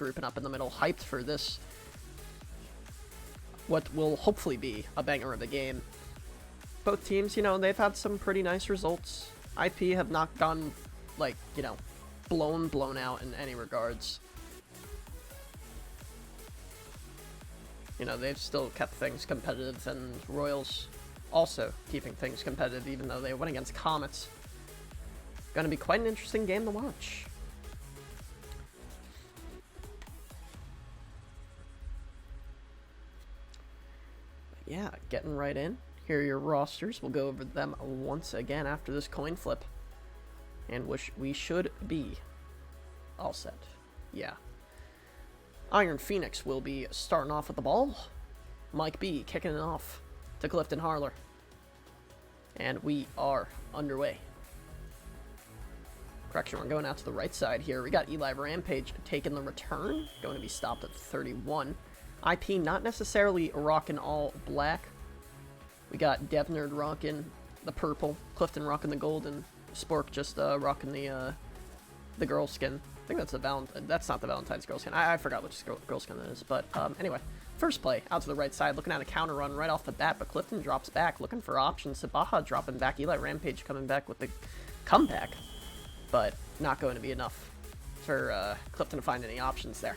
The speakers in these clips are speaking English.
grouping up in the middle, hyped for this, what will hopefully be a banger of a game. Both teams, you know, they've had some pretty nice results. IP have not gone, like, you know, blown out in any regards. You know, they've still kept things competitive, and Royals also keeping things competitive, even though they went against Comets. Gonna be quite an interesting game to watch. But yeah, getting right in. Here are your rosters. We'll go over them once again after this coin flip. And we should be all set. Yeah. Iron Phoenix will be starting off with the ball. Mike B kicking it off to Clifton Harler. And we are underway. Correction, we're going out to the right side here. We got Eli Rampage taking the return. Going to be stopped at 31. IP not necessarily rocking all black. We got Devnerd rocking the purple. Clifton rocking the gold. And Spork just rocking the girl skin. I think that's that's not the Valentine's girl skin. I forgot which girl skin that is. But anyway, first play out to the right side, looking at a counter run right off the bat. But Clifton drops back, looking for options. Sabaha dropping back. Eli Rampage coming back with the comeback, but not going to be enough for Clifton to find any options there.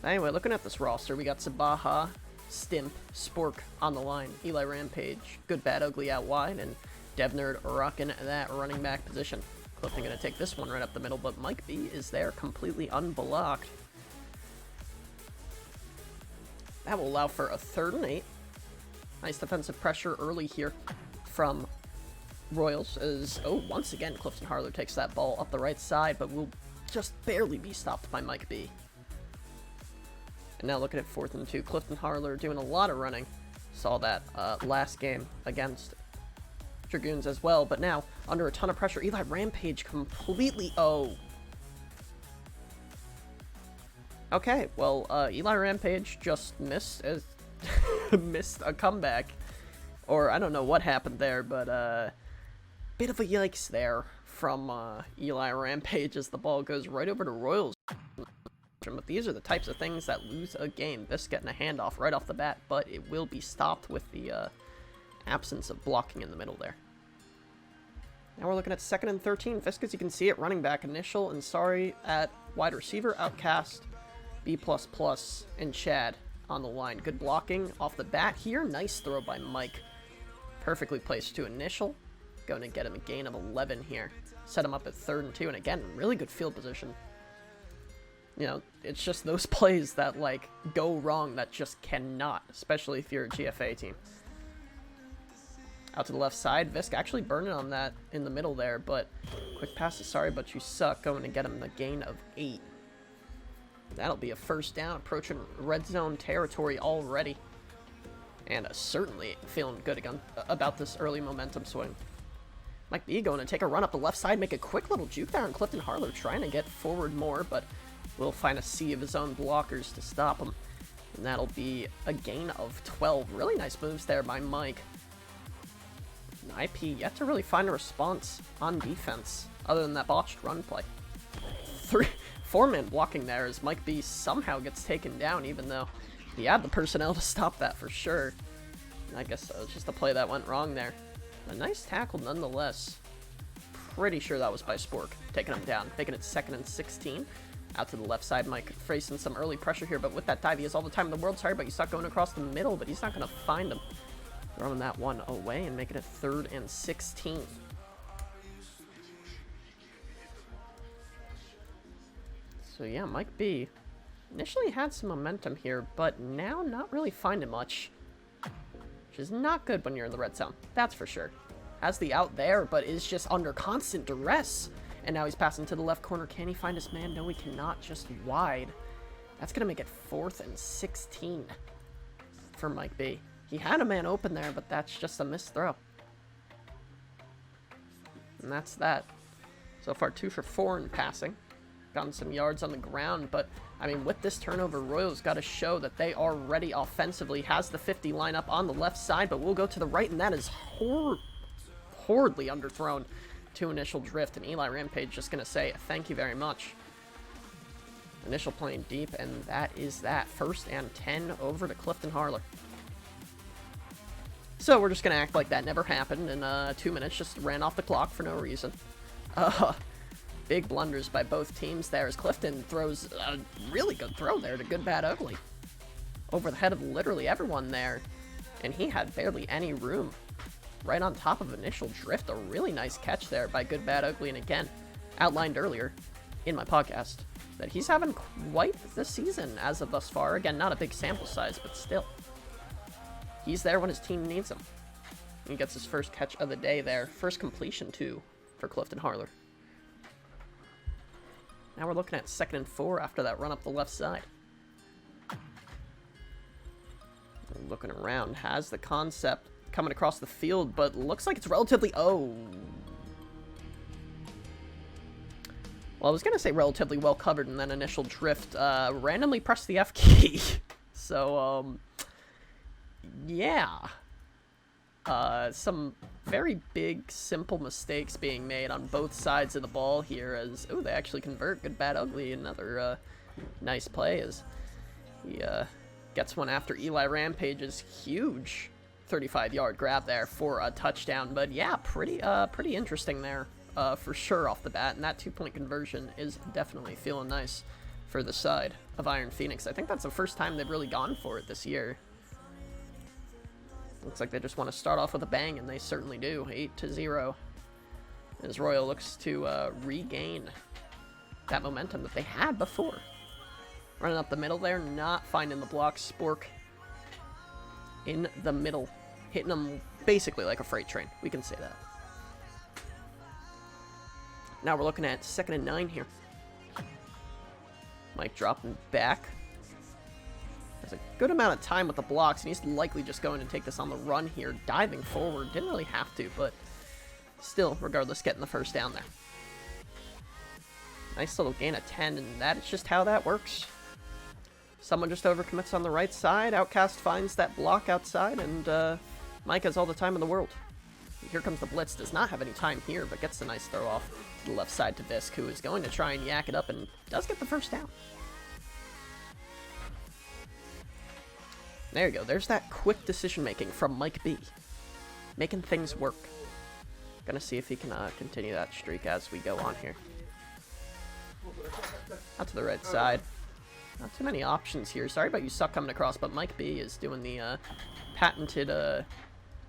Anyway, looking at this roster, we got Sabaha, Stimp, Spork on the line, Eli Rampage, Good, Bad, Ugly out wide, and Devnerd rocking that running back position. Clifton going to take this one right up the middle, but Mike B is there completely unblocked. That will allow for a 3rd and 8. Nice defensive pressure early here from Royals as, once again, Clifton Harler takes that ball up the right side, but will just barely be stopped by Mike B. And now looking at 4th and 2, Clifton Harler doing a lot of running. Saw that last game against Dragoons as well, but now under a ton of pressure. Eli Rampage completely, Okay, well, Eli Rampage just missed a comeback. Or I don't know what happened there, but bit of a yikes there from Eli Rampage as the ball goes right over to Royals. But these are the types of things that lose a game. This getting a handoff right off the bat, but it will be stopped with the absence of blocking in the middle there. Now we're looking at 2nd and 13. Viscous, you can see it, running back initial, and sorry at wide receiver, Outcast, B++, and Chad on the line. Good blocking off the bat here. Nice throw by Mike. Perfectly placed to initial. Going to get him a gain of 11 here. Set him up at 3rd and 2, and again, really good field position. You know, it's just those plays that, like, go wrong that just cannot, especially if you're a GFA team. Out to the left side, Visk actually burning on that in the middle there, but quick pass to Sorry But You Suck, going to get him the gain of 8. That'll be a 1st down, approaching red zone territory already. And certainly feeling good again about this early momentum swing. Mike B going to take a run up the left side, make a quick little juke there, and Clifton Harler trying to get forward more, but will find a sea of his own blockers to stop him. And that'll be a gain of 12. Really nice moves there by Mike. IP yet to really find a response on defense, other than that botched run play. 4-man blocking there as Mike B somehow gets taken down, even though he had the personnel to stop that for sure. And I guess it was just a play that went wrong there. A nice tackle nonetheless. Pretty sure that was by Spork, taking him down, making it 2nd and 16. Out to the left side, Mike facing some early pressure here, but with that dive, he has all the time in the world. Sorry, but he's not going across the middle, but he's not going to find him. Throwing that one away and making it 3rd and 16. So yeah, Mike B initially had some momentum here, but now not really finding much. Which is not good when you're in the red zone, that's for sure. Has the out there, but is just under constant duress. And now he's passing to the left corner. Can he find his man? No, he cannot, just wide. That's going to make it 4th and 16 for Mike B. He had a man open there, but that's just a missed throw. And that's that. So far, 2 for 4 in passing. Gotten some yards on the ground, but, I mean, with this turnover, Royals got to show that they are ready offensively. Has the 50 lineup on the left side, but we'll go to the right, and that is horridly underthrown to initial drift, and Eli Rampage just going to say, thank you very much. Initial playing deep, and that is that. 1st and 10 over to Clifton Harler. So we're just going to act like that never happened, and 2 minutes just ran off the clock for no reason. Big blunders by both teams there as Clifton throws a really good throw there to Good Bad Ugly. Over the head of literally everyone there, and he had barely any room. Right on top of Initial Drift, a really nice catch there by Good Bad Ugly, and again, outlined earlier in my podcast, that he's having quite the season as of thus far. Again, not a big sample size, but still. He's there when his team needs him. He gets his first catch of the day there. First completion, too, for Clifton Harler. Now we're looking at 2nd and 4 after that run up the left side. Looking around, has the concept coming across the field, but looks like it's relatively... Oh. Well, I was going to say relatively well covered, and then Initial Drift randomly pressed the F key. So, yeah. Some very big, simple mistakes being made on both sides of the ball here as... Oh, they actually convert. Good Bad Ugly. Another nice play as he gets one after Eli Rampage's huge 35-yard grab there for a touchdown. But yeah, pretty interesting there for sure off the bat. And that 2-point conversion is definitely feeling nice for the side of Iron Phoenix. I think that's the first time they've really gone for it this year. Looks like they just want to start off with a bang, and they certainly do. 8-0. As Royal looks to regain that momentum that they had before. Running up the middle there, not finding the block. Spork in the middle, hitting them basically like a freight train. We can say that. Now we're looking at 2nd and 9 here. Mike dropping back. Has a good amount of time with the blocks, and he's likely just going to take this on the run here. Diving forward. Didn't really have to, but still, regardless, getting the first down there. Nice little gain of 10, and that is just how that works. Someone just overcommits on the right side. Outcast finds that block outside, and Mike has all the time in the world. Here comes the blitz. Does not have any time here, but gets a nice throw off to the left side to Visk, who is going to try and yak it up and does get the first down. There you go. There's that quick decision-making from Mike B. Making things work. Gonna see if he can continue that streak as we go on here. Out to the right side. Not too many options here. Sorry about you suck coming across, but Mike B is doing the patented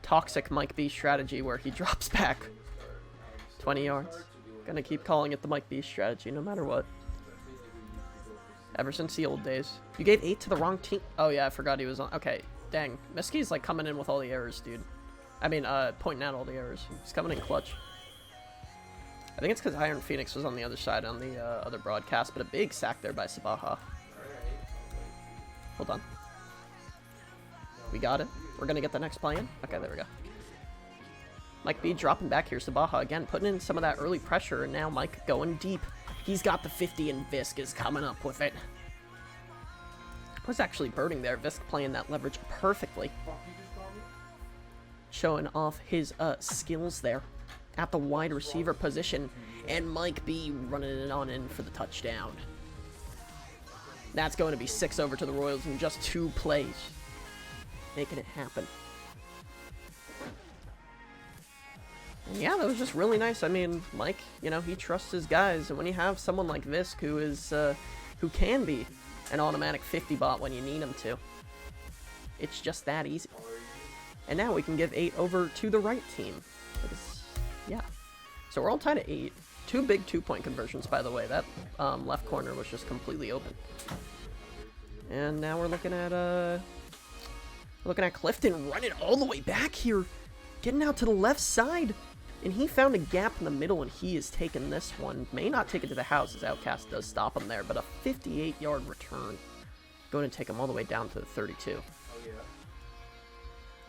toxic Mike B strategy where he drops back 20 yards. Gonna keep calling it the Mike B strategy no matter what. Ever since the old days. You gave 8 to the wrong team. Oh yeah, I forgot he was on. Okay, dang. Miski's like coming in with all the errors, dude. I mean, pointing out all the errors. He's coming in clutch. I think it's because Iron Phoenix was on the other side on the other broadcast, but a big sack there by Sabaha. Hold on. We got it. We're going to get the next play in. Okay, there we go. Mike B dropping back here. Sabaha again putting in some of that early pressure, and now Mike going deep. He's got the 50, and Visk is coming up with it. Was actually birding there. Visk playing that leverage perfectly. Showing off his skills there at the wide receiver position, and Mike B running it on in for the touchdown. That's going to be 6 over to the Royals in just 2 plays. Making it happen. And yeah, that was just really nice. I mean, Mike, you know, he trusts his guys, and when you have someone like Visk who is, who can be an automatic 50 bot when you need him to, it's just that easy. And now we can give 8 over to the right team. Because, yeah. So we're all tied at 8. 2 big 2-point conversions, by the way. That left corner was just completely open. And now we're looking at Clifton running all the way back here, getting out to the left side. And he found a gap in the middle, and he is taking this one. May not take it to the house, as Outcast does stop him there, but a 58-yard return. Going to take him all the way down to the 32.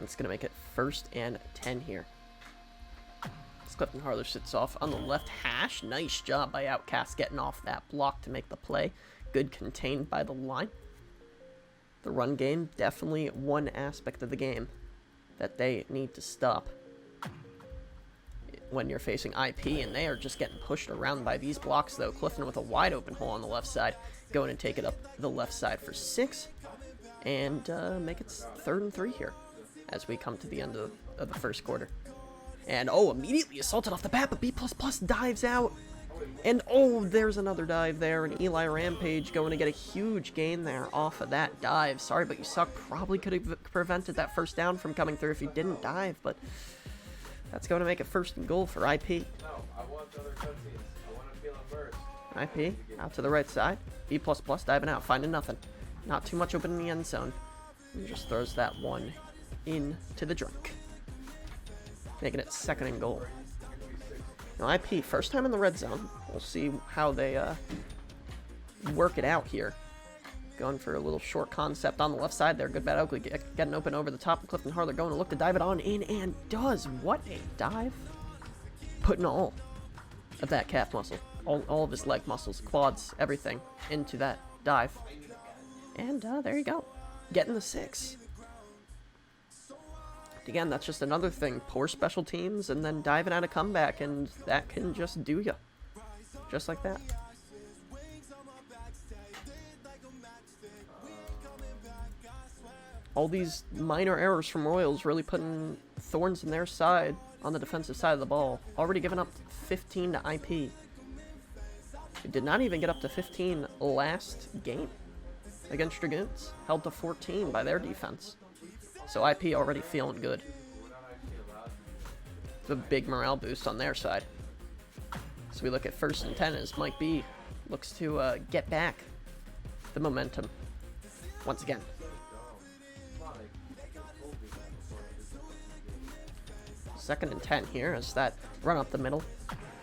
It's going to make it 1st and 10 here. As Clifton Harler sits off on the left hash. Nice job by Outcast getting off that block to make the play. Good contained by the line. The run game, definitely one aspect of the game that they need to stop. when you're facing IP, and they are just getting pushed around by these blocks, though. Clifton with a wide open hole on the left side, going to take it up the left side for 6, and make it 3rd and 3 here as we come to the end of the first quarter. And, oh, immediately assaulted off the bat, but B++ dives out. And, oh, there's another dive there, and Eli Rampage going to get a huge gain there off of that dive. Sorry, but you suck. Probably could have prevented that first down from coming through if you didn't dive, but that's going to make it 1st and goal for IP. No, I want other cutscenes. I want to feel immersed. IP, out to the right side. B++ diving out, finding nothing. Not too much open in the end zone. And just throws that one into the drink, making it 2nd and goal. Now IP, first time in the red zone. We'll see how they work it out here. Going for a little short concept on the left side there. Good, bad, ugly. Getting open over the top of Clifton Harler. Going to look to dive it on in, and does. What a dive. Putting all of that calf muscle, all of his leg muscles, quads, everything into that dive. And there you go. Getting the 6. Again, that's just another thing. Poor special teams and then diving out a comeback, and that can just do ya. Just like that. All these minor errors from Royals really putting thorns in their side on the defensive side of the ball. Already given up 15 to IP. It did not even get up to 15 last game against Dragoons. Held to 14 by their defense. So IP already feeling good. It's a big morale boost on their side. So we look at 1st and 10 as Mike B looks to get back the momentum once again. 2nd and 10 here as that run up the middle.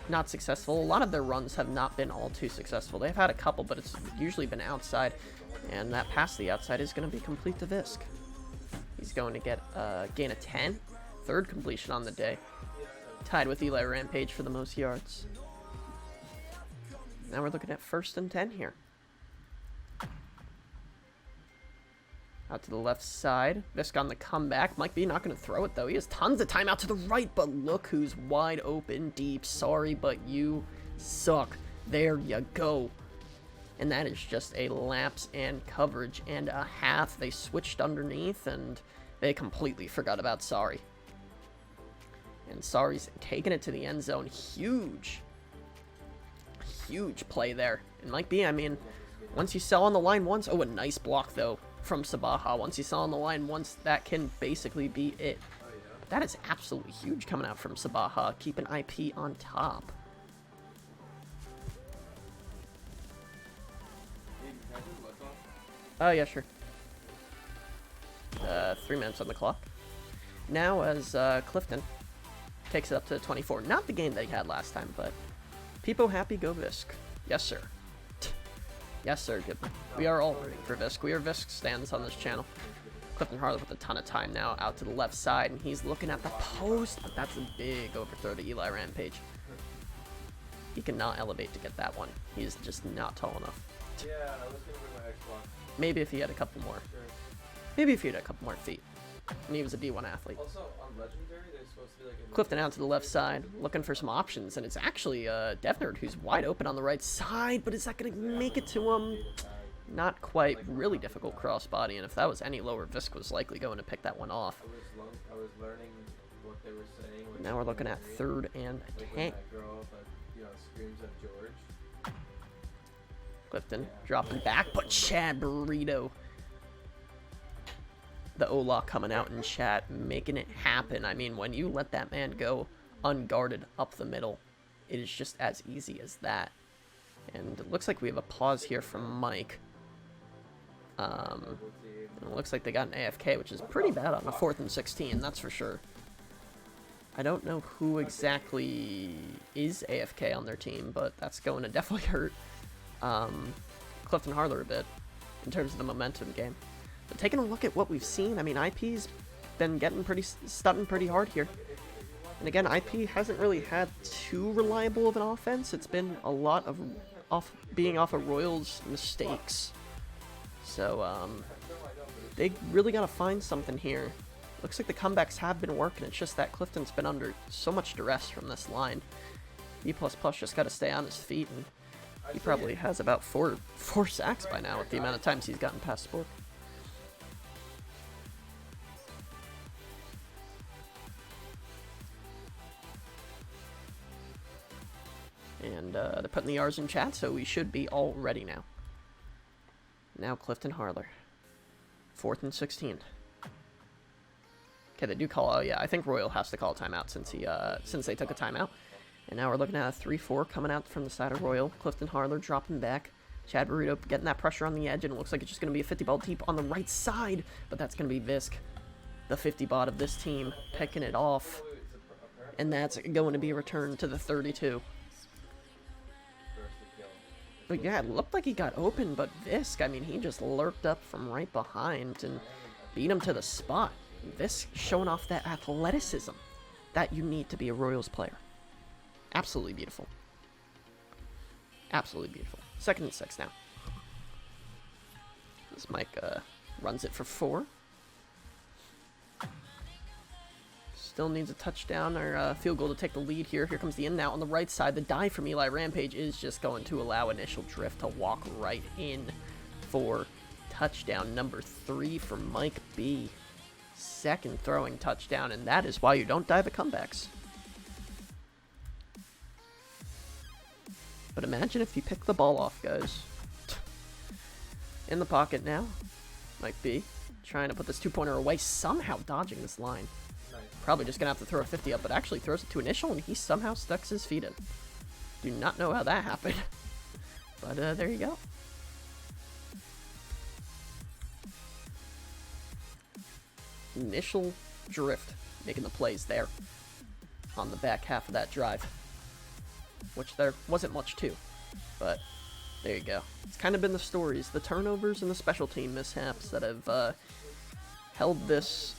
Not successful. A lot of their runs have not been all too successful. They've had a couple, but it's usually been outside. And that pass to the outside is going to be complete to Visk. He's going to get a gain of 10. 3rd completion on the day. Tied with Eli Rampage for the most yards. Now we're looking at 1st and 10 here. Out to the left side. Visk on the comeback. Mike B not going to throw it, though. He has tons of time out to the right, but look who's wide open deep. Sorry, but you suck. There you go. And that is just a lapse and coverage and a half. They switched underneath, and they completely forgot about Sorry. And Sorry's taking it to the end zone. Huge play there. And Mike B, I mean, once you sell on the line once... Oh, a nice block, though, from Sabaha. Once you sell on the line once, that can basically be it. But that is absolutely huge coming out from Sabaha, keeping IP on top. Oh, yeah, sure. 3 minutes on the clock. Now as Clifton takes it up to 24. Not the game that he had last time, but Peepo happy, go Visk. Yes, sir. Yes, sir. We are all rooting for Visk. We are Visk stands on this channel. Clifton Harley with a ton of time now out to the left side, and he's looking at the post, but that's a big overthrow to Eli Rampage. He cannot elevate to get that one. He's just not tall enough. Yeah, I was gonna bring my Xbox. Maybe if he had a couple more. Sure. Maybe if he had a couple more feet. And he was a D1 athlete. Also, on Legendary, they're supposed to be like a Clifton out to the left side, looking for some options, and it's actually Devnerd who's wide open on the right side, but is that going to make it to him? Not quite. Really difficult crossbody, and if that was any lower, Visk was likely going to pick that one off. I was learning what they were saying. Now we're looking at 3rd and 10. Screams at George. Clifton dropping back, but Chad Burrito. The O-Lock coming out in chat, making it happen. I mean, when you let that man go unguarded up the middle, it is just as easy as that. And it looks like we have a pause here from Mike. And it looks like they got an AFK, which is pretty bad on a 4th and 16, that's for sure. I don't know who exactly is AFK on their team, but that's going to definitely hurt Clifton Harler a bit in terms of the momentum game. But taking a look at what we've seen, I mean, IP's been getting stunting pretty hard here. And again, IP hasn't really had too reliable of an offense. It's been a lot of being off of Royals' mistakes. So, they really got to find something here Looks like the comebacks have been working. It's just that Clifton's been under so much duress from this line. E++ just got to stay on his feet, and he probably has about four sacks by now with the amount of times he's gotten past Spork. And they're putting the R's in chat, so we should be all ready now. Now Clifton Harler. 4th and 16. Okay, they do call. Yeah, I think Royal has to call a timeout since they took a timeout. And now we're looking at a 3-4 coming out from the side of Royal. Clifton Harler dropping back. Chad Burrito getting that pressure on the edge, and it looks like it's just going to be a 50 ball deep on the right side, but that's going to be Visk, the 50 bot of this team, picking it off. And that's going to be returned to the 32. But yeah, it looked like he got open, but Visk, I mean, he just lurked up from right behind and beat him to the spot. Visk showing off that athleticism that you need to be a Royals player. Absolutely beautiful. Absolutely beautiful. 2nd and 6 now. This Mike runs it for 4. Still needs a touchdown or field goal to take the lead here. Here comes the in and out on the right side. The dive from Eli Rampage is just going to allow Initial Drift to walk right in for touchdown number 3 for Mike B. 2nd throwing touchdown, and that is why you don't dive at comebacks. But imagine if you pick the ball off, guys. In the pocket now. Mike B trying to put this 2-pointer away, somehow dodging this line. Probably just going to have to throw a 50 up, but actually throws it to Initial, and he somehow stucks his feet in. Do not know how that happened. But there you go. Initial Drift making the plays there on the back half of that drive, which there wasn't much to, but there you go. It's kind of been the stories, the turnovers and the special team mishaps that have held this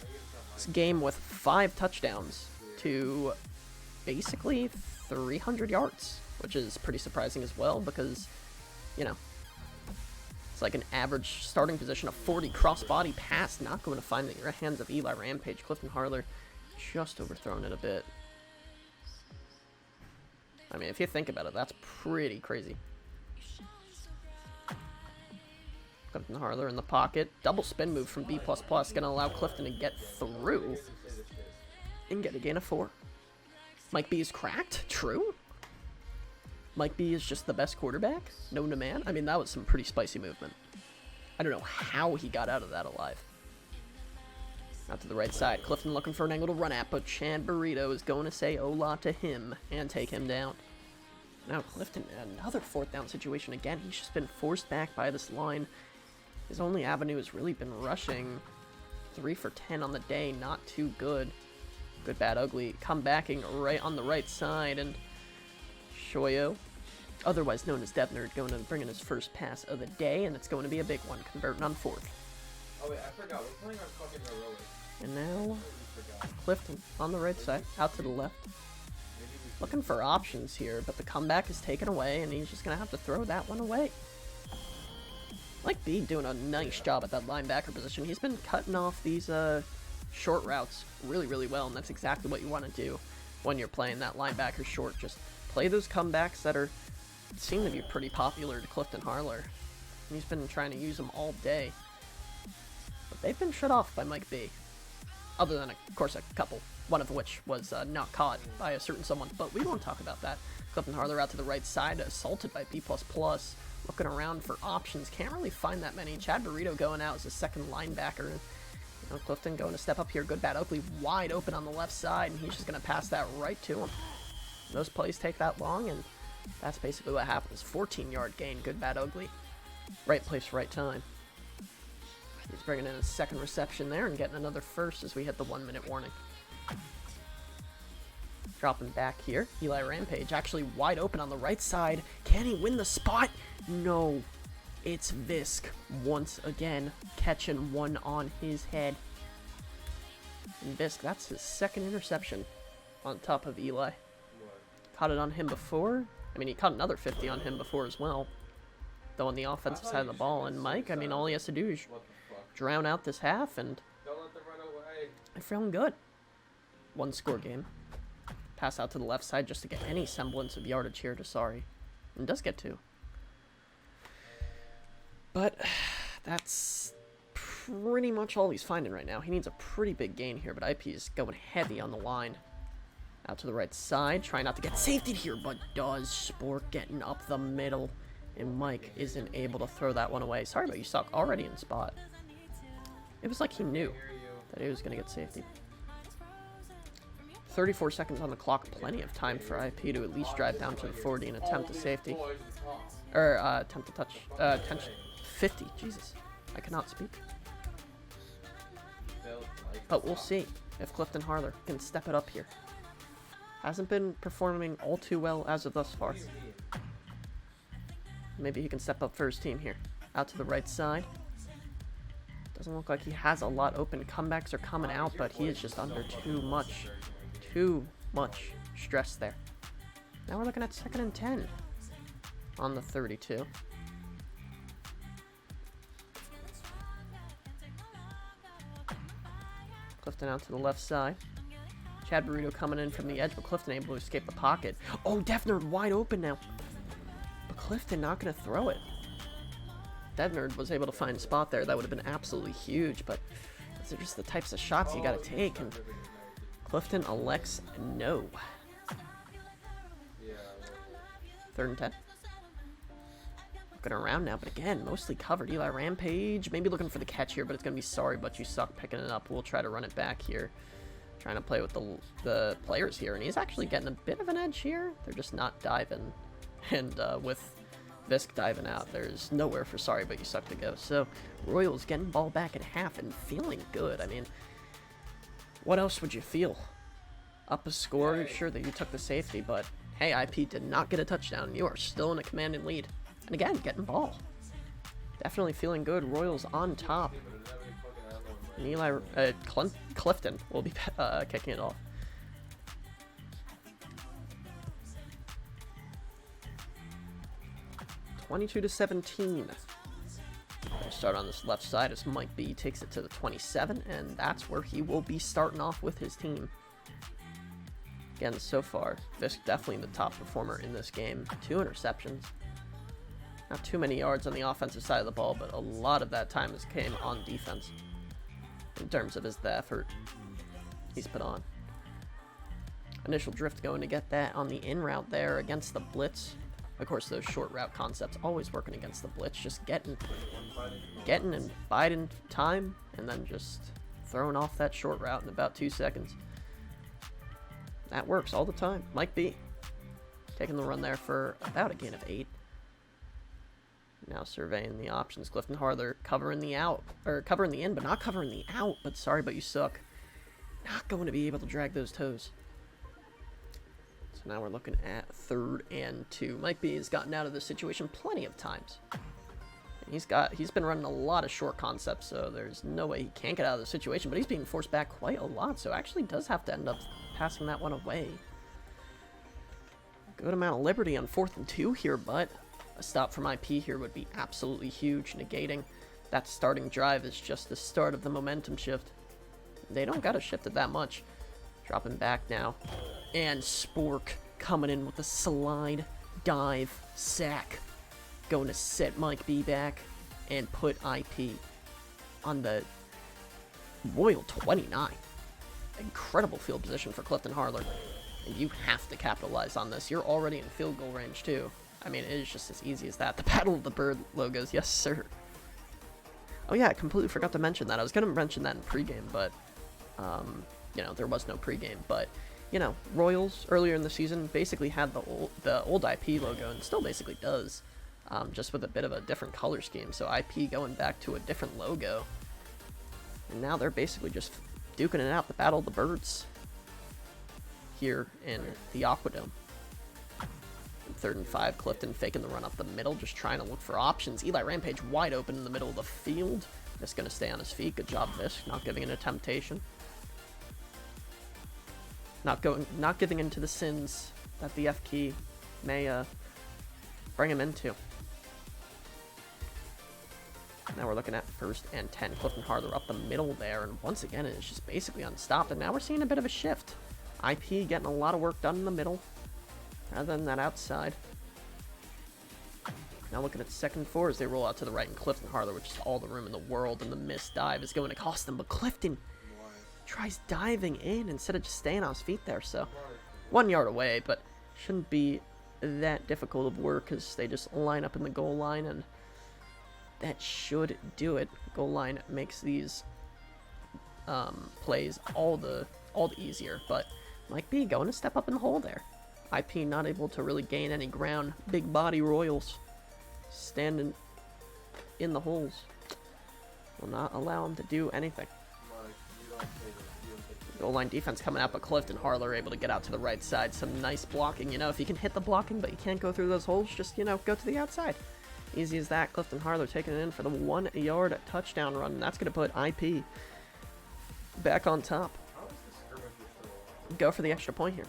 game with 5 touchdowns to basically 300 yards, which is pretty surprising as well because, you know, it's like an average starting position of 40 cross-body pass, not going to find the hands of Eli Rampage. Clifton Harler just overthrown it a bit. I mean, if you think about it, that's pretty crazy. Clifton Harler in the pocket. Double spin move from B++, going to allow Clifton to get through and get a gain of 4. Mike B is cracked? True. Mike B is just the best quarterback known to man? I mean, that was some pretty spicy movement. I don't know how he got out of that alive. Out to the right side. Clifton looking for an angle to run at, but Chad Burrito is going to say hola to him and take him down. Now Clifton, another 4th down situation again. He's just been forced back by this line. His only avenue has really been rushing. 3 for 10 on the day, not too good. Good, bad, ugly. Comebacking right on the right side, and Shoyo, otherwise known as Death-Nerd, going to bring in his first pass of the day, and it's going to be a big one, converting on 4th. Oh wait, I forgot. We're playing on fucking heroic. And now Clifton on the right side, out to the left. Looking for options here, but the comeback is taken away, and he's just going to have to throw that one away. Mike B doing a nice job at that linebacker position. He's been cutting off these short routes really, really well, and that's exactly what you want to do when you're playing that linebacker short. Just play those comebacks that seem to be pretty popular to Clifton Harler. He's been trying to use them all day. But they've been shut off by Mike B. Other than, of course, a couple. One of which was not caught by a certain someone. But we won't talk about that. Clifton Harler out to the right side, assaulted by B++. Looking around for options. Can't really find that many. Chad Burrito going out as a 2nd linebacker. You know, Clifton going to step up here. Good, bad, ugly. Wide open on the left side. And he's just going to pass that right to him. Those plays take that long, and that's basically what happens. 14-yard gain. Good, bad, ugly. Right place, right time. He's bringing in a 2nd reception there and getting another first as we hit the 1-minute warning. Dropping back here. Eli Rampage actually wide open on the right side. Can he win the spot? No. It's Visk once again catching one on his head. And Visk, that's his 2nd interception on top of Eli. Caught it on him before. I mean, he caught another 50 on him before as well. Though on the offensive side of the ball. And Mike, I mean, all he has to do is drown out this half, and feeling good. 1-score game. Pass out to the left side just to get any semblance of yardage here to Sorry. And does get 2. But that's pretty much all he's finding right now. He needs a pretty big gain here, but IP is going heavy on the line. Out to the right side, trying not to get safety here, but does. Sport getting up the middle, and Mike isn't able to throw that one away. Sorry, but you suck already in spot. It was like he knew that he was going to get safety. 34 seconds on the clock, plenty of time for IP to at least drive down to the 40 and attempt a safety. Or, attempt to touch, 50, Jesus, I cannot speak. But we'll see if Clifton Harler can step it up here. Hasn't been performing all too well as of thus far. Maybe he can step up for his team here. Out to the right side. Doesn't look like he has a lot open. Comebacks are coming out, but he is just under too much stress there. Now we're looking at 2nd and 10 on the 32. Clifton out to the left side. Chad Burrito coming in from the edge, but Clifton able to escape the pocket. Oh, Death wide open now. But Clifton not going to throw it. Death was able to find a spot there. That would have been absolutely huge, but those are just the types of shots you got to take, and Clifton elects no. 3rd and 10. Looking around now, but again, mostly covered. Eli Rampage, maybe looking for the catch here, but it's going to be Sorry, but you suck picking it up. We'll try to run it back here. Trying to play with the players here, and he's actually getting a bit of an edge here. They're just not diving, and with Visk diving out, there's nowhere for Sorry, but you suck to go. So Royals getting ball back at half and feeling good. I mean, what else would you feel? Up a score, sure that you took the safety, but hey, IP did not get a touchdown. You are still in a commanding lead, and again, getting ball. Definitely feeling good. Royals on top. And Eli, Clifton will be kicking it off. (22-17). Start on this left side as Mike B takes it to the 27, and that's where he will be starting off with his team. Again, so far, Fisk definitely the top performer in this game. 2 interceptions. Not too many yards on the offensive side of the ball, but a lot of that time has came on defense. In terms of the effort he's put on. Initial drift going to get that on the in route there against the blitz. Of course, those short route concepts always working against the blitz. Just getting and biding time, and then just throwing off that short route in about 2 seconds. That works all the time. Mike B taking the run there for about a gain of 8. Now surveying the options. Clifton Harler covering the out, or covering the in, but not covering the out. But Sorry, but you suck. Not going to be able to drag those toes. So now we're looking at 3rd and 2. Mike B has gotten out of this situation plenty of times. And he's been running a lot of short concepts, so there's no way he can't get out of the situation. But he's being forced back quite a lot, so actually does have to end up passing that one away. Good amount of liberty on 4th and 2 here, but a stop from IP here would be absolutely huge, negating that starting drive is just the start of the momentum shift. They don't got to shift it that much. Dropping back now. And Spork coming in with a slide, dive, sack. Going to set Mike B back and put IP on the Royal 29. Incredible field position for Clifton Harler. And you have to capitalize on this. You're already in field goal range too. I mean, it is just as easy as that. The Battle of the Bird logos, yes sir. Oh yeah, I completely forgot to mention that. I was going to mention that in pregame, but, you know, there was no pregame. But, you know, Royals earlier in the season basically had the old IP logo, and still basically does, just with a bit of a different color scheme. So IP going back to a different logo. And now they're basically just duking it out, the Battle of the Birds here in the Aquadome. 3rd and 5, Clifton faking the run up the middle, just trying to look for options. Eli Rampage wide open in the middle of the field. Just going to stay on his feet. Good job, Visk, not giving in to temptation. Not giving into the sins that the F key may bring him into. Now we're looking at 1st and 10. Clifton Harler up the middle there, and once again, it's just basically unstopped. And now we're seeing a bit of a shift. IP getting a lot of work done in the middle, rather than that outside. Now looking at 2nd 4 as they roll out to the right, and Clifton Harler, which is all the room in the world, and the missed dive is going to cost them. But Clifton tries diving in instead of just staying on his feet there. So 1 yard away, but shouldn't be that difficult of work as they just line up in the goal line, and that should do it. Goal line makes these plays all the easier, but Mike B going to step up in the hole there. IP not able to really gain any ground. Big body Royals standing in the holes will not allow him to do anything. Goal line defense coming out, but Clifton Harler able to get out to the right side. Some nice blocking. You know, if you can hit the blocking but you can't go through those holes, just, you know, go to the outside. Easy as that. Clifton Harler taking it in for the 1 yard touchdown run, and that's going to put IP back on top. Go for the extra point here.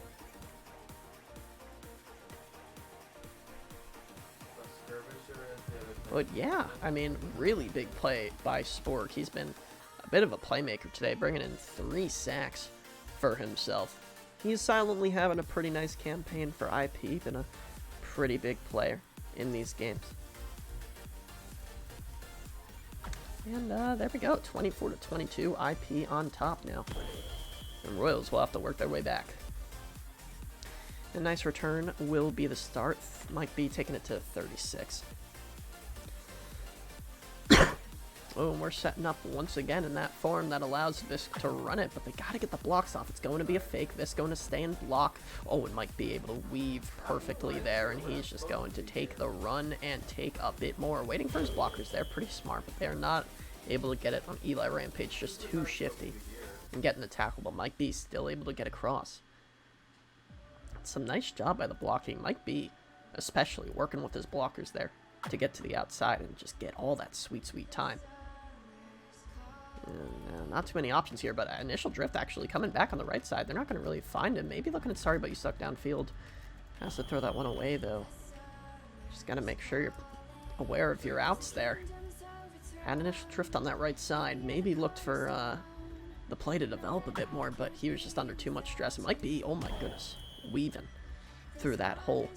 But yeah, I mean, really big play by Spork. He's been a bit of a playmaker today, bringing in 3 sacks for himself. He's silently having a pretty nice campaign for IP, been a pretty big player in these games. And there we go, 24-22, IP on top now. And Royals will have to work their way back. A nice return will be the start. Mike B taking it to 36. Oh, and we're setting up once again in that form that allows Visk to run it, but they got to get the blocks off. It's going to be a fake. Visk going to stay and block. Oh, and Mike B able to weave perfectly there, and he's just going to take the run and take a bit more. Waiting for his blockers there, pretty smart, but they're not able to get it on Eli Rampage, just too shifty and getting the tackle, but Mike B still able to get across. Some nice job by the blocking. Mike B especially working with his blockers there to get to the outside and just get all that sweet, sweet time. And, not too many options here, but initial drift actually coming back on the right side. They're not going to really find him. Maybe looking at sorry, but you suck downfield. Has to throw that one away, though. Just got to make sure you're aware of your outs there. Had initial drift on that right side. Maybe looked for the play to develop a bit more, but he was just under too much stress. It might be, oh my goodness, weaving through that hole.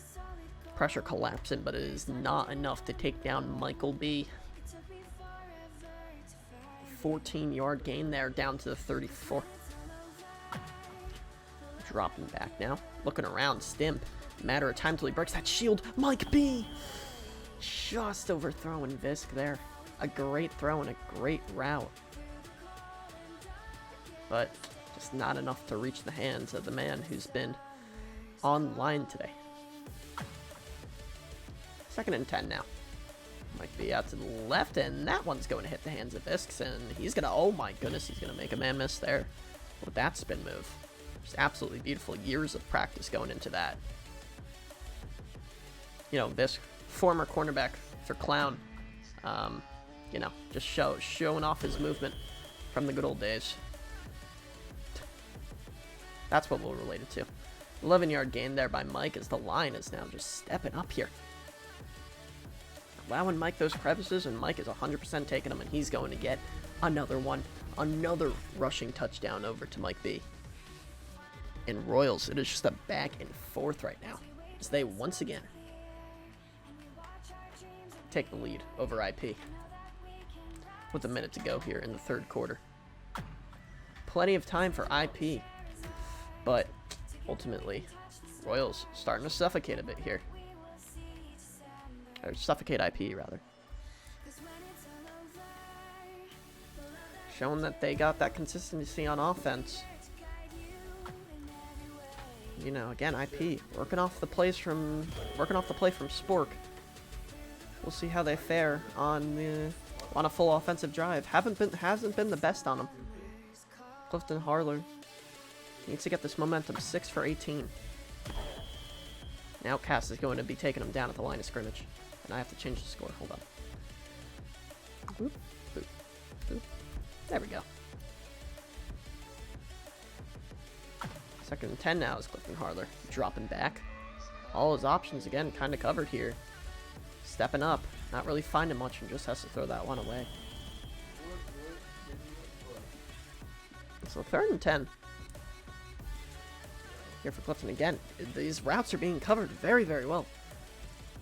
Pressure collapsing, but it is not enough to take down Michael B. 14-yard gain there, down to the 34. Dropping back now. Looking around, Stimp. Matter of time till he breaks that shield. Mike B! Just overthrowing Visk there. A great throw and a great route. But just not enough to reach the hands of the man who's been online today. 2nd and 10 now. Might be out to the left, and that one's going to hit the hands of Visks, and he's going to, oh my goodness, he's going to make a man miss there with that spin move. Just absolutely beautiful. Years of practice going into that. You know, Visk, former cornerback for Clown, you know, just showing off his movement from the good old days. That's what we'll relate it to. 11-yard gain there by Mike as the line is now just stepping up here. Allowing Mike those crevices, and Mike is 100% taking them, and he's going to get another one. Another rushing touchdown over to Mike B. In Royals, it is just a back and forth right now, as they once again take the lead over IP. With a minute to go here in the 3rd quarter. Plenty of time for IP, but ultimately, Royals starting to suffocate a bit here. Or suffocate IP, rather. Showing that they got that consistency on offense. You know, again, IP working off the play from Spork. We'll see how they fare on a full offensive drive. Hasn't been the best on them. Clifton Harler needs to get this momentum. 6 for 18. Now Cass is going to be taking him down at the line of scrimmage. And I have to change the score. Hold on. Boop, boop, boop. There we go. 2nd and 10 now is Clifton Harler dropping back. All his options again kind of covered here. Stepping up. Not really finding much and just has to throw that one away. So 3rd and 10. Here for Clifton again. These routes are being covered very, very well.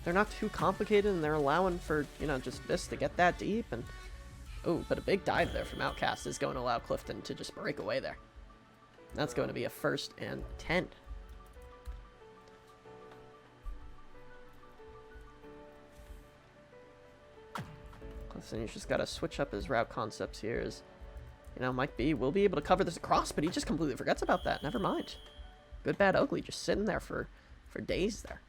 They're not too complicated, and they're allowing for, you know, just this to get that deep. And oh, but a big dive there from Outcast is going to allow Clifton to just break away there. That's going to be a 1st and 10. Clifton, he's just got to switch up his route concepts here. As, you know, Mike B will be able to cover this across, but he just completely forgets about that. Never mind. Good, bad, ugly, just sitting there for days there.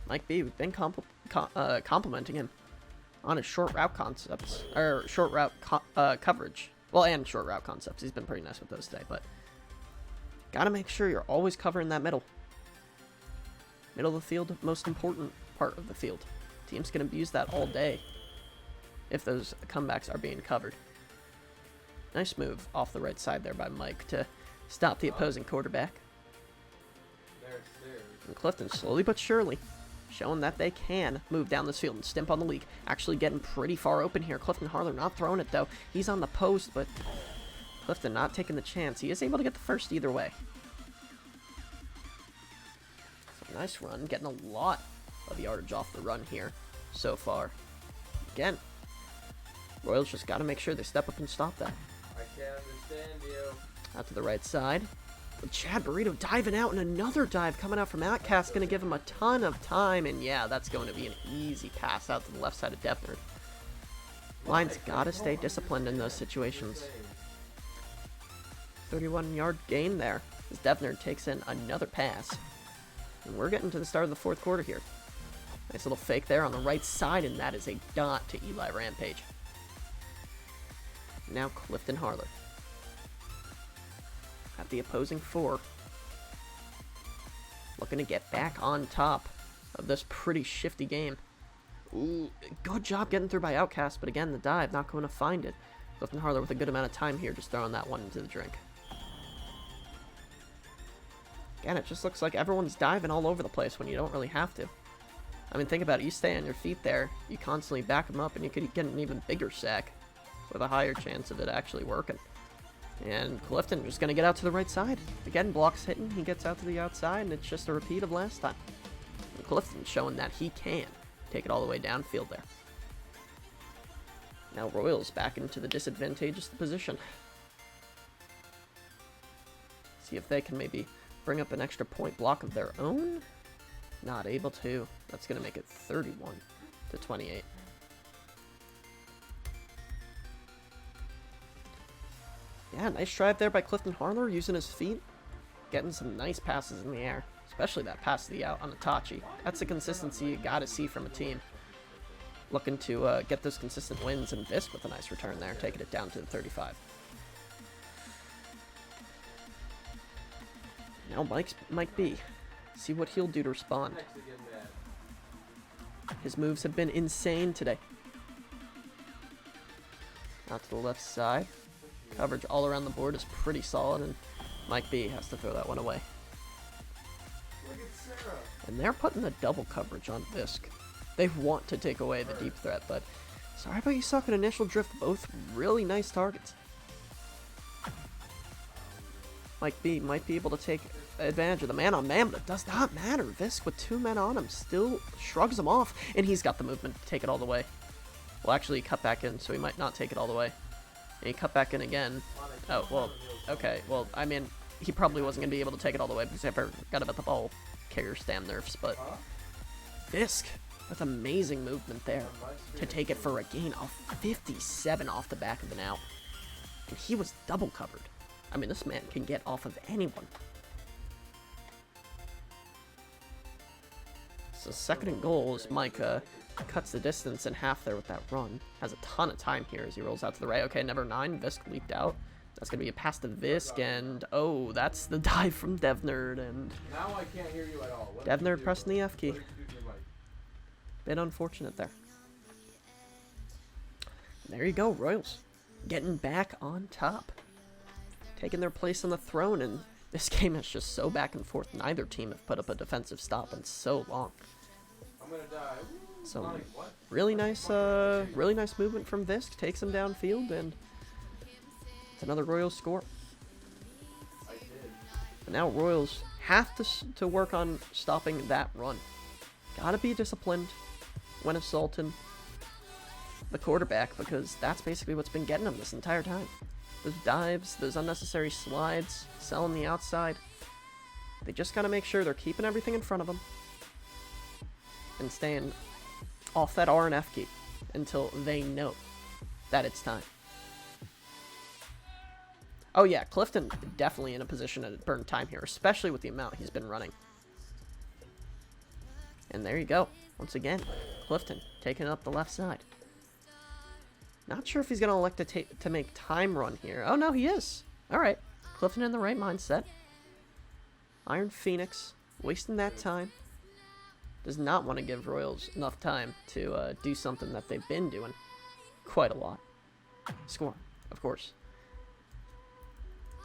Mike B, we've been complimenting him on his short route concepts, or short route coverage. Well, and short route concepts. He's been pretty nice with those today, but gotta make sure you're always covering that middle. Middle of the field, most important part of the field. Teams can abuse that all day if those comebacks are being covered. Nice move off the right side there by Mike to stop the opposing quarterback. And Clifton, slowly but surely, showing that they can move down this field and stimp on the league. Actually getting pretty far open here. Clifton Harler not throwing it, though. He's on the post, but Clifton not taking the chance. He is able to get the first either way. So nice run. Getting a lot of yardage off the run here so far. Again, Royals just got to make sure they step up and stop that. I can't understand you. Out to the right side. With Chad Burrito diving out, and another dive coming out from Outcast. Going to give him a ton of time, and yeah, that's going to be an easy pass out to the left side of Defner. Lions got to stay disciplined in those situations. 31-yard gain there as Defner takes in another pass. And we're getting to the start of the 4th quarter here. Nice little fake there on the right side, and that is a dot to Eli Rampage. Now Clifton Harler at the opposing 4. Looking to get back on top of this pretty shifty game. Ooh, good job getting through by Outcast, but again, the dive not going to find it. Clifton Harler with a good amount of time here, just throwing that one into the drink. Again, it just looks like everyone's diving all over the place when you don't really have to. I mean, think about it. You stay on your feet there, you constantly back them up, and you could get an even bigger sack with a higher chance of it actually working. And Clifton just going to get out to the right side. Again, blocks hitting, he gets out to the outside, and it's just a repeat of last time. And Clifton showing that he can take it all the way downfield there. Now Royals back into the disadvantageous position. See if they can maybe bring up an extra point block of their own. Not able to. That's going to make it 31-28. Yeah, nice drive there by Clifton Harler, using his feet. Getting some nice passes in the air. Especially that pass to the out on Itachi. That's the consistency you got to see from a team. Looking to get those consistent wins, and Visk with a nice return there, taking it down to the 35. Now Mike B. See what he'll do to respond. His moves have been insane today. Out to the left side. Coverage all around the board is pretty solid, and Mike B has to throw that one away. And they're putting the double coverage on Visk. They want to take away the deep threat, but sorry about you suck at initial drift. Both really nice targets. Mike B might be able to take advantage of the man-on-man, but it does not matter. Visk with 2 men on him still shrugs him off, and he's got the movement to take it all the way. Well, actually, he cut back in, so he might not take it all the way. And he cut back in again. Oh, well, okay. Well, I mean, he probably wasn't going to be able to take it all the way because I forgot about the ball carrier stam nerfs, but Visk with amazing movement there to take it for a gain of 57 off the back of an out. And he was double covered. I mean, this man can get off of anyone. So 2nd and goal as Mike cuts the distance in half there with that run. Has a ton of time here as he rolls out to the right. Okay, number 9, Visk leaked out. That's going to be a pass to Visk, and oh, that's the dive from Devnerd, and now I can't hear you at all. Devnerd pressing the F key. Bit unfortunate there. And there you go, Royals. Getting back on top. Taking their place on the throne, and this game is just so back and forth. Neither team have put up a defensive stop in so long. I'm gonna die. So Sonic, what? really nice movement from Visk. Takes him downfield, and it's another Royals score. I did. And now Royals have to work on stopping that run. Gotta be disciplined when assaulting the quarterback, because that's basically what's been getting them this entire time. Those dives, those unnecessary slides, selling the outside. They just gotta make sure they're keeping everything in front of them and staying off that R and F key until they know that it's time. Oh yeah, Clifton definitely in a position to burn time here, especially with the amount he's been running. And there you go. Once again, Clifton taking up the left side. Not sure if he's going to elect to make time run here. Oh, no, he is. All right. Clifton in the right mindset. Iron Phoenix wasting that time. Does not want to give Royals enough time to do something that they've been doing quite a lot. Score, of course.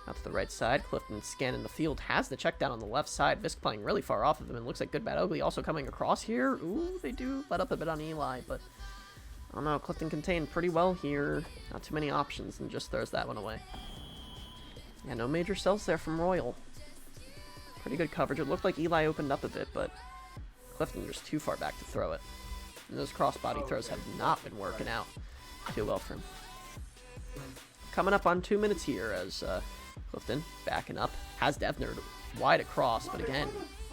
Out to the right side. Clifton scanning the field. Has the check down on the left side. Visk playing really far off of him. And looks like Good, Bad, Ugly also coming across here. Ooh, they do let up a bit on Eli, but I don't know. Clifton contained pretty well here. Not too many options, and just throws that one away. Yeah, no major cells there from Royal. Pretty good coverage. It looked like Eli opened up a bit, but Clifton just too far back to throw it. And those crossbody throws have not been working out too well for him. Coming up on 2 minutes here as Clifton backing up. Has Devner wide across, but again,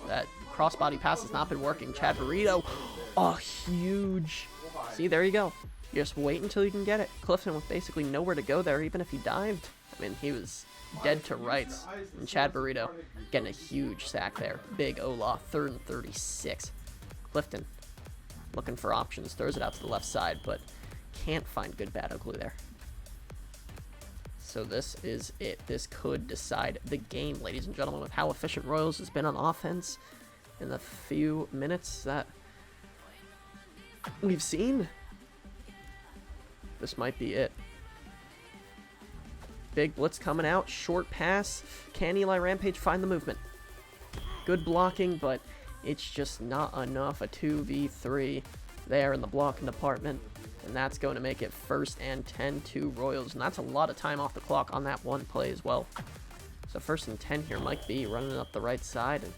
that crossbody pass has not been working. Chad Burrito, oh, huge. See, there you go. You just wait until you can get it. Clifton with basically nowhere to go there, even if he dived. I mean, he was dead to rights. And Chad Burrito getting a huge sack there. Big Olaf, 3rd and 36. Clifton looking for options. Throws it out to the left side, but can't find Good, Bad, Ugly there. So this is it. This could decide the game, ladies and gentlemen, with how efficient Royals has been on offense in the few minutes that we've seen. This might be it. Big blitz coming out. Short pass. Can Eli Rampage find the movement? Good blocking, but it's just not enough. A 2v3 there in the blocking department. And that's going to make it 1st and 10 to Royals. And that's a lot of time off the clock on that one play as well. So 1st and 10 here. Mike B running up the right side. And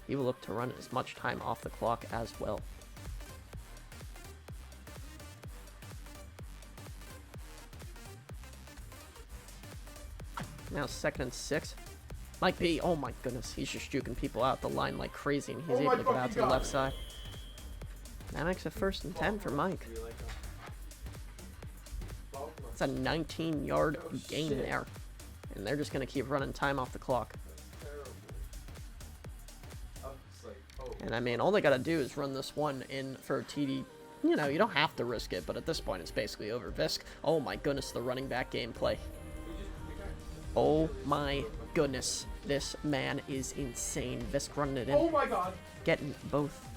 he will look to run as much time off the clock as well. Now 2nd and 6. Mike B, oh my goodness, he's just juking people out the line like crazy, and he's able to get out to the left side. That makes it 1st and 10 for Mike. It's a 19-yard gain there, and they're just going to keep running time off the clock. And I mean, all they got to do is run this one in for a TD. You know, you don't have to risk it, but at this point it's basically over. Visk, oh my goodness, the running back gameplay. Oh my goodness, this man is insane. Visk running it in. Oh my god. Getting both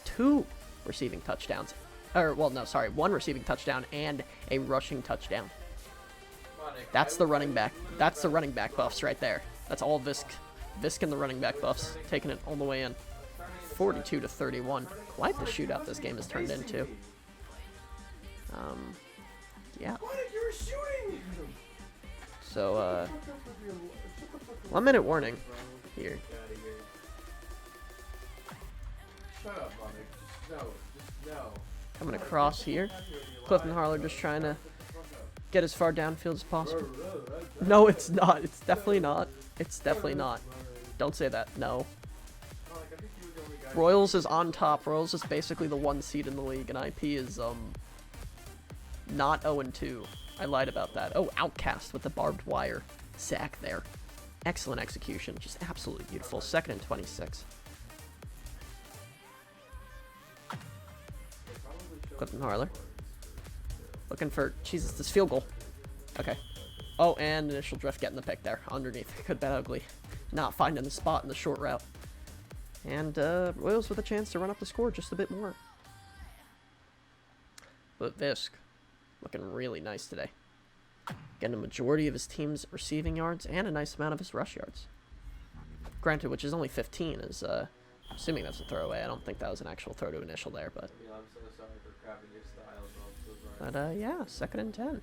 2 receiving touchdowns. Or, well, no, sorry, 1 receiving touchdown and a rushing touchdown. That's the running back. That's the running back buffs right there. That's all Visk. Visk and the running back buffs taking it all the way in. 42-31. Quite the shootout this game has turned into. Yeah. So, 1 minute warning here. Shut up, Monic. Just no. Coming across here. Clifton Harler just trying to get as far downfield as possible. No, it's not. It's definitely not. It's definitely not. Don't say that. No. Royals is on top. Royals is basically the 1 seed in the league, and IP is, not 0-2. I lied about that. Oh, Outcast with the barbed wire sack there. Excellent execution. Just absolutely beautiful. 2nd and 26. Clifton Harler. Looking for, Jesus, this field goal. Okay. Oh, and initial drift getting the pick there. Underneath. Good, Bad, Ugly. Not finding the spot in the short route. And Royals with a chance to run up the score just a bit more. But Visk looking really nice today. Getting a majority of his team's receiving yards and a nice amount of his rush yards. Granted, which is only 15, as Assuming that's a throwaway. I don't think that was an actual throw to initial there, but... Yeah, I'm so sorry for crapping your style, but I'm so sorry. But, yeah, 2nd and 10.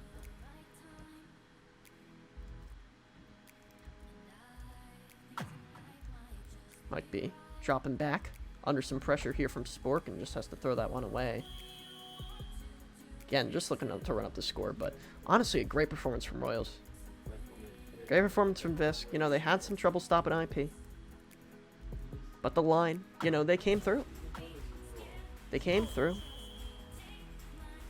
Might be dropping back under some pressure here from Spork and just has to throw that one away. Again, just looking to run up the score, but honestly, a great performance from Royals. Great performance from Visk. You know, they had some trouble stopping IP. But the line, you know, they came through. They came through.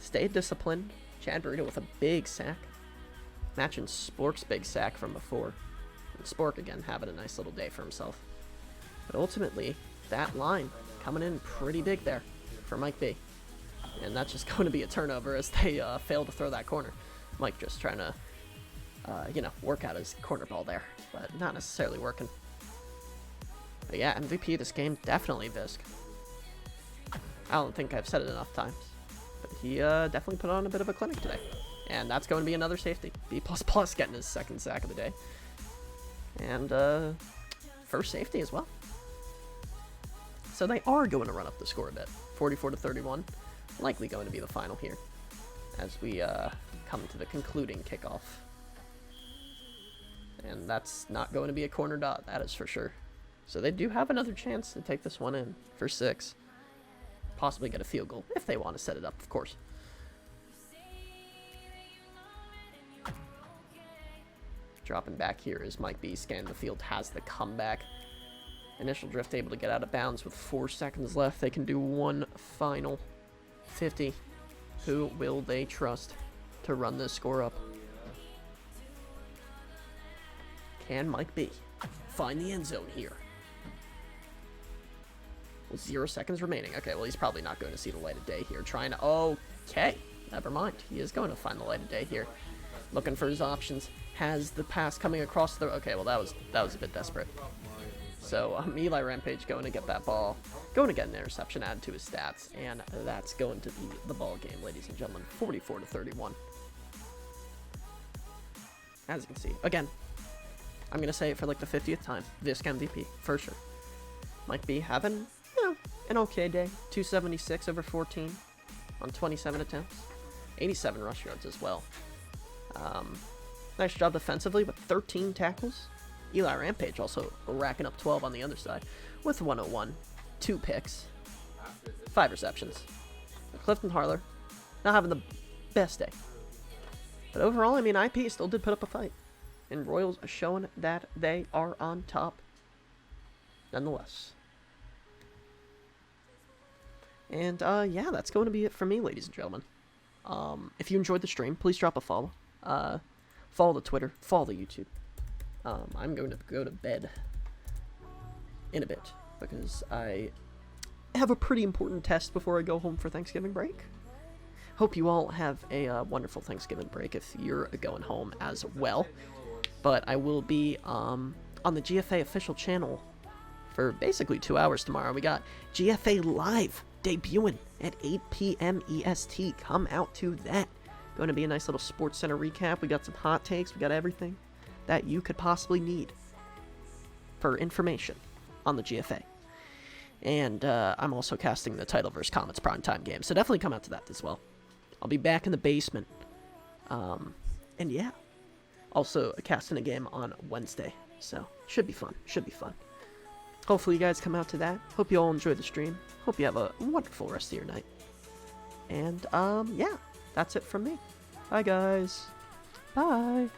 Stayed disciplined. Chad Burrito with a big sack. Matching Spork's big sack from before. And Spork, again, having a nice little day for himself. But ultimately, that line coming in pretty big there for Mike B. And that's just going to be a turnover as they fail to throw that corner. Mike just trying to, you know, work out his corner ball there, but not necessarily working. But yeah, MVP of this game, definitely Visk. I don't think I've said it enough times, but he definitely put on a bit of a clinic today. And that's going to be another safety. B++ getting his 2nd sack of the day. And first safety as well. So they are going to run up the score a bit. 44-31. Likely going to be the final here as we come to the concluding kickoff. And that's not going to be a corner dot, that is for sure. So they do have another chance to take this one in for 6. Possibly get a field goal if they want to set it up, of course. Dropping back here is Mike B. Scanning the field, has the comeback. Initial drift able to get out of bounds with 4 seconds left. They can do one final 50. Who will they trust to run this score up? Can Mike B find the end zone here? Well, 0 seconds remaining. Okay, well, he's probably not going to see the light of day here. Trying to... Okay, never mind. He is going to find the light of day here. Looking for his options. Has the pass coming across the... Okay, well, that was a bit desperate. So, Eli Rampage going to get that ball, going to get an interception added to his stats, and that's going to be the ball game, ladies and gentlemen, 44-31. As you can see, again, I'm going to say it for like the 50th time, Visk MVP, for sure. Mike B having, you know, an okay day, 276 over 14 on 27 attempts, 87 rush yards as well. Nice job defensively with 13 tackles. Eli Rampage also racking up 12 on the other side with 101, 2 picks, 5 receptions. Clifton Harler not having the best day. But overall, I mean, IP still did put up a fight. And Royals showing that they are on top nonetheless. And yeah, that's going to be it for me, ladies and gentlemen. If you enjoyed the stream, please drop a follow. Follow the Twitter, follow the YouTube. I'm going to go to bed in a bit because I have a pretty important test before I go home for Thanksgiving break. Hope you all have a wonderful Thanksgiving break if you're going home as well. But I will be on the GFA official channel for basically 2 hours tomorrow. We got GFA Live debuting at 8 p.m. EST. Come out to that. Going to be a nice little Sports Center recap. We got some hot takes. We got everything that you could possibly need for information on the GFA. And I'm also casting the Title vs. Comets primetime game, so definitely come out to that as well. I'll be back in the basement. And yeah, also casting a game on Wednesday, so should be fun, should be fun. Hopefully you guys come out to that. Hope you all enjoy the stream. Hope you have a wonderful rest of your night. And yeah, that's it from me. Bye guys. Bye.